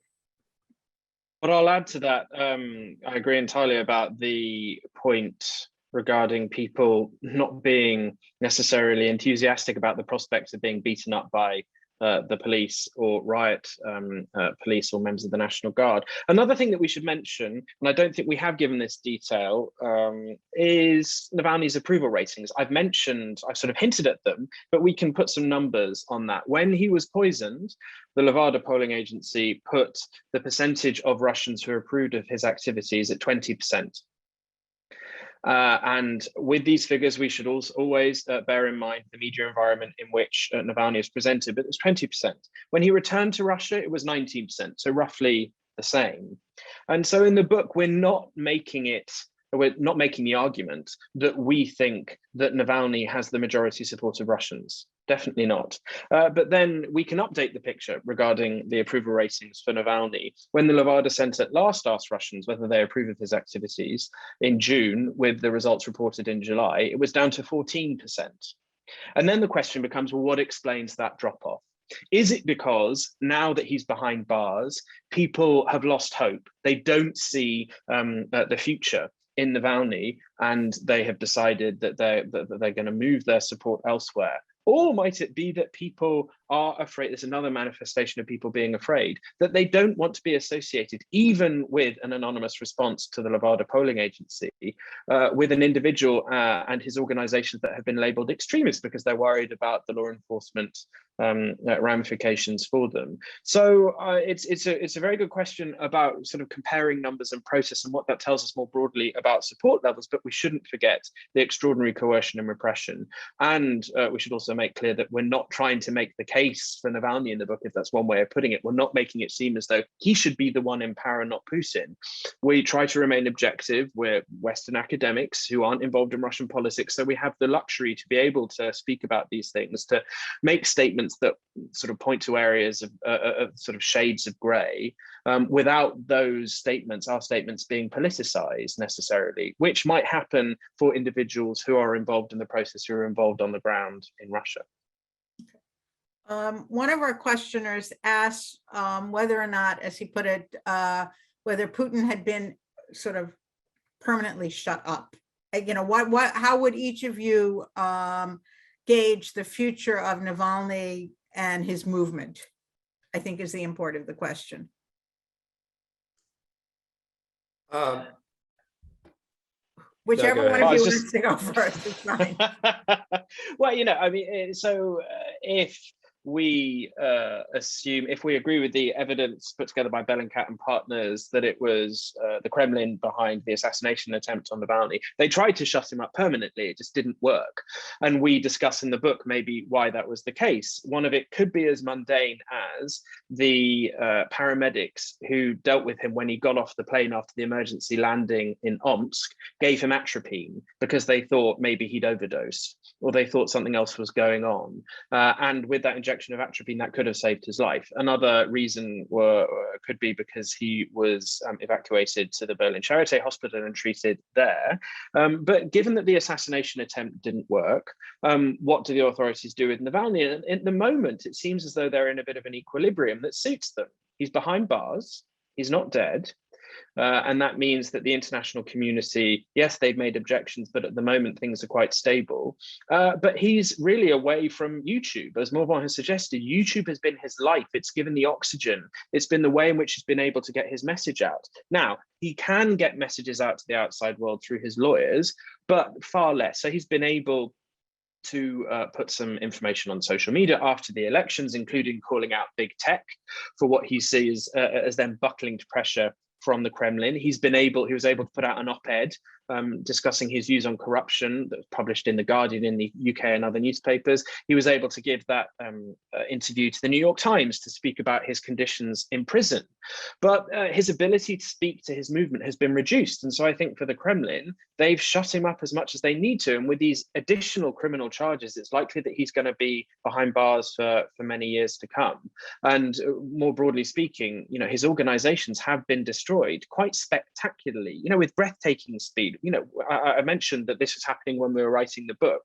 But I'll add to that. I agree entirely about the point regarding people not being necessarily enthusiastic about the prospects of being beaten up by the police or riot police or members of the National Guard. Another thing that we should mention, and I don't think we have given this detail, is Navalny's approval ratings. I've sort of hinted at them, but we can put some numbers on that. When he was poisoned, the Levada polling agency put the percentage of Russians who approved of his activities at 20%. And with these figures, we should also always bear in mind the media environment in which Navalny is presented, but it's 20%. When he returned to Russia, it was 19%, so roughly the same. And so in the book, we're not making the argument that we think that Navalny has the majority support of Russians. Definitely not. But then we can update the picture regarding the approval ratings for Navalny. When the Levada Center last asked Russians whether they approve of his activities in June, with the results reported in July, it was down to 14%. And then the question becomes, well, what explains that drop-off? Is it because now that he's behind bars, people have lost hope? They don't see the future in Navalny, and they have decided that they're going to move their support elsewhere? Or might it be that people are afraid? There's another manifestation of people being afraid that they don't want to be associated, even with an anonymous response to the Levada polling agency, with an individual and his organizations that have been labeled extremists because they're worried about the law enforcement ramifications for them. So it's a very good question about sort of comparing numbers and process and what that tells us more broadly about support levels, but we shouldn't forget the extraordinary coercion and repression. And we should also make clear that we're not trying to make the case for Navalny in the book, if that's one way of putting it. We're not making it seem as though he should be the one in power, not Putin. We try to remain objective. We're Western academics who aren't involved in Russian politics, so we have the luxury to be able to speak about these things, to make statements that sort of point to areas of sort of shades of grey, without those statements, our statements, being politicized necessarily, which might happen for individuals who are involved in the process, who are involved on the ground in Russia. One of our questioners asked whether or not, as he put it, whether Putin had been sort of permanently shut up. You know, how would each of you gauge the future of Navalny and his movement, I think is the import of the question. Whichever one of you wants to go first is fine. Well, you know, I mean, so if we assume, if we agree with the evidence put together by Bellingcat and partners that it was the Kremlin behind the assassination attempt on Navalny, they tried to shut him up permanently, it just didn't work. And we discuss in the book maybe why that was the case. One of it could be as mundane as the paramedics who dealt with him when he got off the plane after the emergency landing in Omsk gave him atropine because they thought maybe he'd overdosed, or they thought something else was going on. And with that injection of atropine, that could have saved his life. Another reason could be because he was evacuated to the Berlin Charité hospital and treated there. But given that the assassination attempt didn't work, what do the authorities do with Navalny? And at the moment, it seems as though they're in a bit of an equilibrium that suits them. He's behind bars, he's not dead. And that means that the international community, yes, they've made objections, but at the moment things are quite stable. But he's really away from YouTube. As Morvan has suggested, YouTube has been his life. It's given the oxygen. It's been the way in which he's been able to get his message out. Now, he can get messages out to the outside world through his lawyers, but far less. So he's been able to put some information on social media after the elections, including calling out big tech for what he sees as them buckling to pressure from the Kremlin. He was able to put out an op-ed discussing his views on corruption that was published in The Guardian in the UK and other newspapers. He was able to give that interview to the New York Times to speak about his conditions in prison. But his ability to speak to his movement has been reduced. And so I think for the Kremlin, they've shut him up as much as they need to. And with these additional criminal charges, it's likely that he's going to be behind bars for many years to come. And more broadly speaking, you know, his organizations have been destroyed quite spectacularly, you know, with breathtaking speed. You know, I mentioned that this was happening when we were writing the book.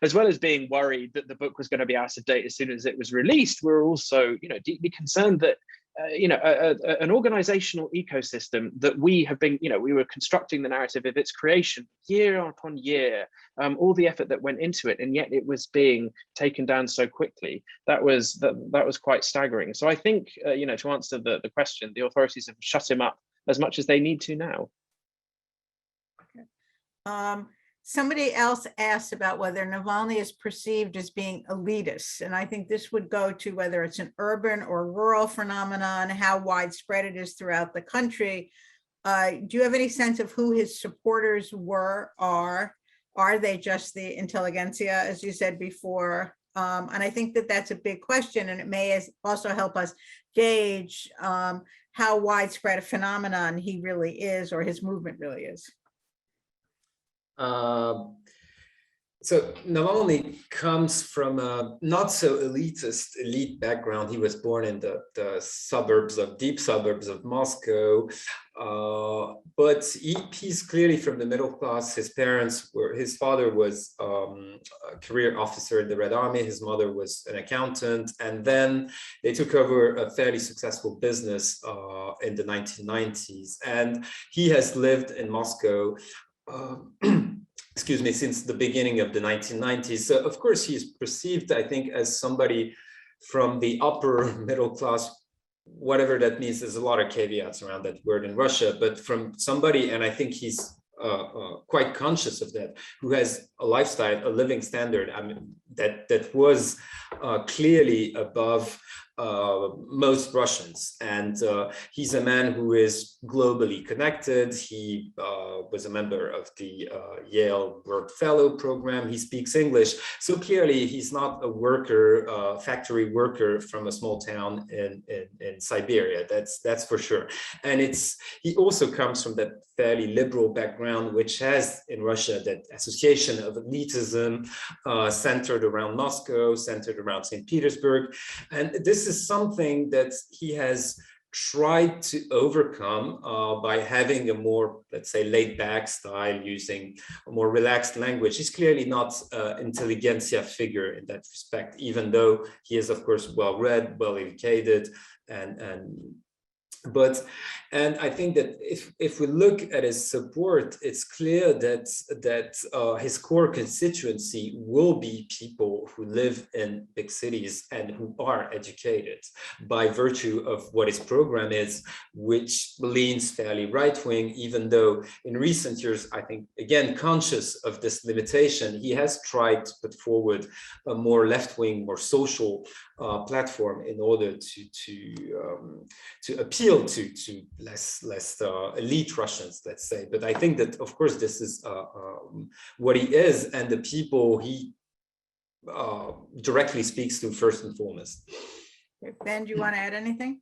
As well as being worried that the book was going to be out of date as soon as it was released, we were also, you know, deeply concerned that an organizational ecosystem that we have been, you know, we were constructing the narrative of its creation year upon year, all the effort that went into it, and yet it was being taken down so quickly. That was quite staggering. So I think, you know, to answer the question, the authorities have shut him up as much as they need to now. Somebody else asked about whether Navalny is perceived as being elitist. And I think this would go to whether it's an urban or rural phenomenon, how widespread it is throughout the country. Do you have any sense of who his supporters are? Are they just the intelligentsia, as you said before? And I think that that's a big question, and it may also help us gauge how widespread a phenomenon he really is, or his movement really is. So Navalny comes from a not so elite background. He was born in the deep suburbs of Moscow, but he's clearly from the middle class. His father was a career officer in the Red Army. His mother was an accountant, and then they took over a fairly successful business in the 1990s. And he has lived in Moscow excuse me, since the beginning of the 1990s. So of course he is perceived, I think, as somebody from the upper middle class, whatever that means. There's a lot of caveats around that word in Russia, but from somebody, and I think he's quite conscious of that, who has a lifestyle, a living standard, I mean, that was clearly above most Russians. And he's a man who is globally connected. He was a member of the Yale World Fellow program. He speaks English. So clearly he's not a worker, factory worker from a small town in Siberia. That's for sure. And he also comes from that fairly liberal background, which has in Russia that association of elitism centered around Moscow, centered around St. Petersburg. And this is something that he has tried to overcome by having a more, let's say, laid back style, using a more relaxed language. He's clearly not an intelligentsia figure in that respect, even though he is, of course, well read, well educated, and I think that if we look at his support, it's clear that his core constituency will be people who live in big cities and who are educated by virtue of what his program is, which leans fairly right-wing, even though in recent years, I think, again, conscious of this limitation, he has tried to put forward a more left-wing, more social platform in order to appeal to less elite Russians, let's say. But I think that, of course, this is what he is, and the people he directly speaks to first and foremost. Ben, do you want to add anything?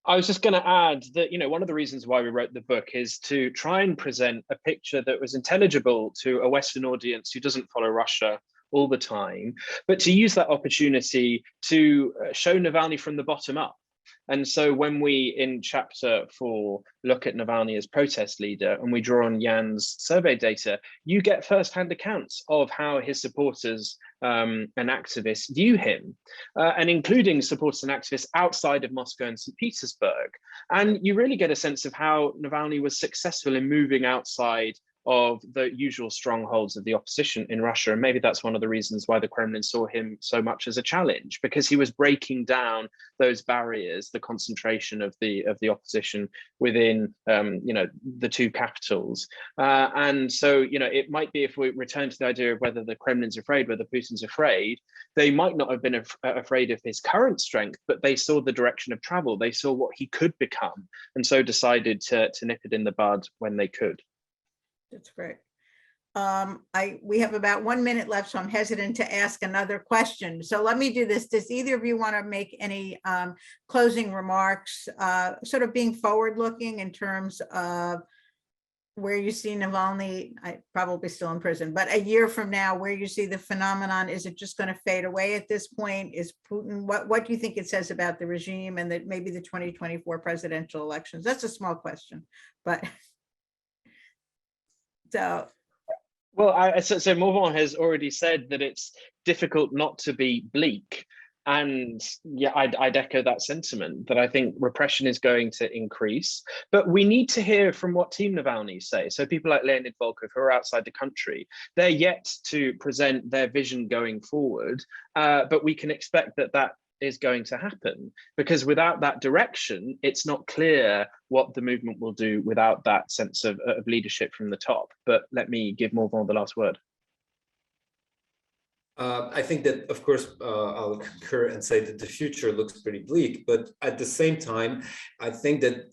I was just going to add that, one of the reasons why we wrote the book is to try and present a picture that was intelligible to a Western audience who doesn't follow Russia all the time, but to use that opportunity to show Navalny from the bottom up. And so when we, in chapter 4, look at Navalny as protest leader, and we draw on Jan's survey data, you get firsthand accounts of how his supporters and activists view him, and including supporters and activists outside of Moscow and St. Petersburg. And you really get a sense of how Navalny was successful in moving outside of the usual strongholds of the opposition in Russia. And maybe that's one of the reasons why the Kremlin saw him so much as a challenge, because he was breaking down those barriers, the concentration of the opposition within the two capitals. And so, it might be, if we return to the idea of whether the Kremlin's afraid, whether Putin's afraid, they might not have been afraid of his current strength, but they saw the direction of travel. They saw what he could become, and so decided to nip it in the bud when they could. That's great. We have about 1 minute left, so I'm hesitant to ask another question. So let me do this. Does either of you want to make any closing remarks, sort of being forward-looking in terms of where you see Navalny, probably still in prison, but a year from now, where you see the phenomenon? Is it just going to fade away at this point? Is Putin, what do you think it says about the regime and that maybe the 2024 presidential elections? That's a small question, but... So Morvan has already said that it's difficult not to be bleak. And yeah, I'd echo that sentiment, that I think repression is going to increase. But we need to hear from what Team Navalny say. So people like Leonid Volkov, who are outside the country, they're yet to present their vision going forward. But we can expect that is going to happen, because without that direction, it's not clear what the movement will do without that sense of leadership from the top. But let me give Morvan the last word. I think that, of course, I'll concur and say that the future looks pretty bleak, but at the same time, I think that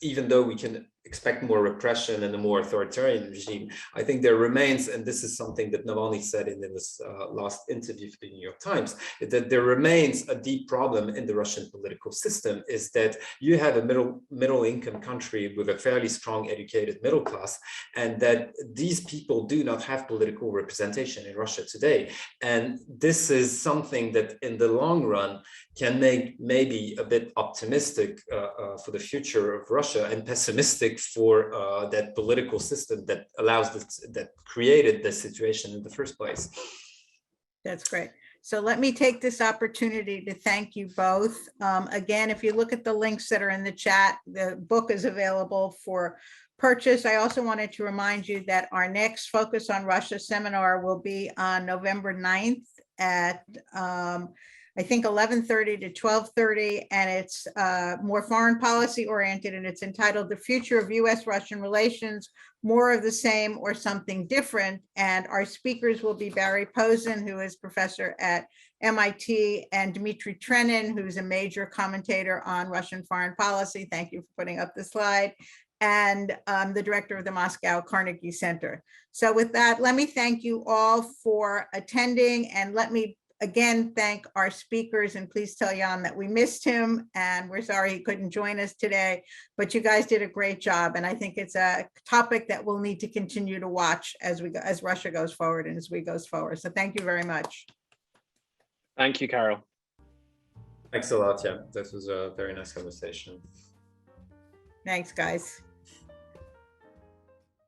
even though we can expect more repression and a more authoritarian regime, I think there remains, and this is something that Navalny said in his last interview for the New York Times, that there remains a deep problem in the Russian political system, is that you have a middle income country with a fairly strong educated middle class, and that these people do not have political representation in Russia today. And this is something that in the long run can make maybe a bit optimistic for the future of Russia, and pessimistic for that political system that that created this situation in the first place. That's great. So let me take this opportunity to thank you both. Again, if you look at the links that are in the chat, the book is available for purchase. I also wanted to remind you that our next Focus on Russia seminar will be on November 9th at I think 11:30 to 12:30, and it's more foreign policy oriented, and it's entitled "The Future of U.S.-Russian Relations, More of the Same or Something Different." And our speakers will be Barry Posen, who is professor at MIT, and Dmitry Trenin, who's a major commentator on Russian foreign policy. Thank you for putting up the slide. And the director of the Moscow Carnegie Center. So with that, let me thank you all for attending, and let me again thank our speakers, and please tell Jan that we missed him and we're sorry he couldn't join us today, but you guys did a great job. And I think it's a topic that we'll need to continue to watch as we go, as Russia goes forward and as we goes forward. So thank you very much. Thank you, Carol. Thanks a lot. Yeah, this was a very nice conversation. Thanks, guys.